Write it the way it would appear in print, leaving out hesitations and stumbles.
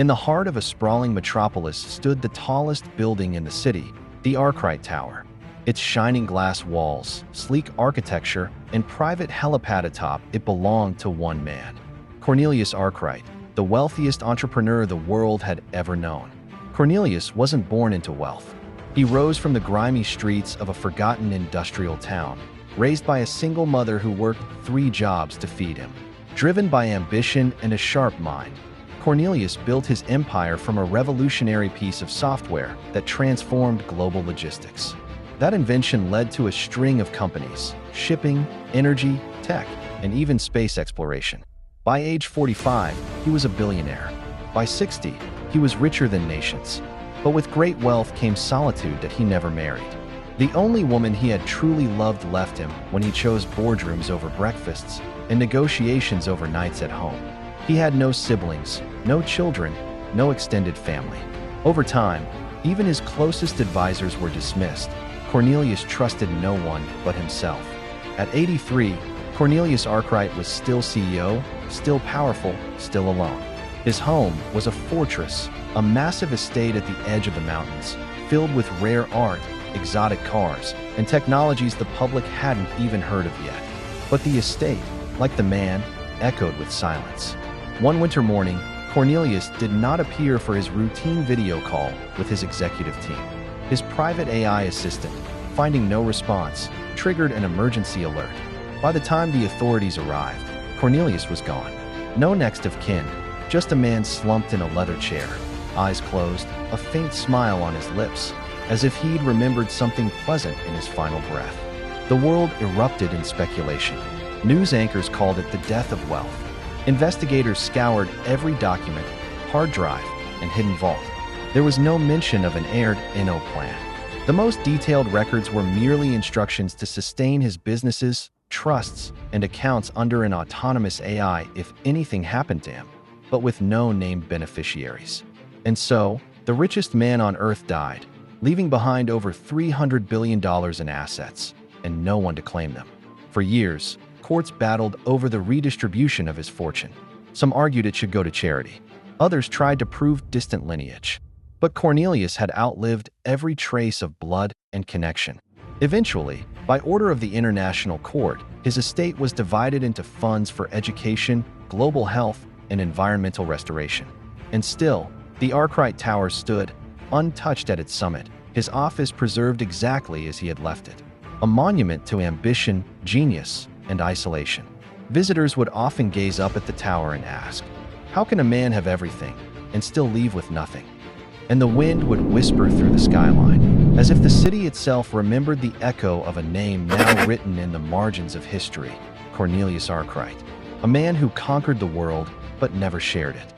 In the heart of a sprawling metropolis stood the tallest building in the city, the Arkwright Tower. Its shining glass walls, sleek architecture, and private helipad atop it belonged to one man, Cornelius Arkwright, the wealthiest entrepreneur the world had ever known. Cornelius wasn't born into wealth. He rose from the grimy streets of a forgotten industrial town, raised by a single mother who worked 3 jobs to feed him. Driven by ambition and a sharp mind, Cornelius built his empire from a revolutionary piece of software that transformed global logistics. That invention led to a string of companies: shipping, energy, tech, and even space exploration. By age 45, he was a billionaire. By 60, he was richer than nations. But with great wealth came solitude that he never married. The only woman he had truly loved left him when he chose boardrooms over breakfasts and negotiations over nights at home. He had no siblings, no children, no extended family. Over time, even his closest advisors were dismissed. Cornelius trusted no one but himself. At 83, Cornelius Arkwright was still CEO, still powerful, still alone. His home was a fortress, a massive estate at the edge of the mountains, filled with rare art, exotic cars, and technologies the public hadn't even heard of yet. But the estate, like the man, echoed with silence. One winter morning, Cornelius did not appear for his routine video call with his executive team. His private AI assistant, finding no response, triggered an emergency alert. By the time the authorities arrived, Cornelius was gone. No next of kin, just a man slumped in a leather chair, eyes closed, a faint smile on his lips, as if he'd remembered something pleasant in his final breath. The world erupted in speculation. News anchors called it the death of wealth. Investigators scoured every document, hard drive, and hidden vault. There was no mention of an heired Inno plan. The most detailed records were merely instructions to sustain his businesses, trusts, and accounts under an autonomous AI if anything happened to him, but with no named beneficiaries. And so, the richest man on Earth died, leaving behind over $300 billion in assets, and no one to claim them. For years, courts battled over the redistribution of his fortune. Some argued it should go to charity. Others tried to prove distant lineage. But Cornelius had outlived every trace of blood and connection. Eventually, by order of the International Court, his estate was divided into funds for education, global health, and environmental restoration. And still, the Arkwright Tower stood, untouched at its summit, his office preserved exactly as he had left it. A monument to ambition, genius, and isolation. Visitors would often gaze up at the tower and ask, "How can a man have everything and still leave with nothing?" And the wind would whisper through the skyline, as if the city itself remembered the echo of a name now written in the margins of history: Cornelius Arkwright, a man who conquered the world but never shared it.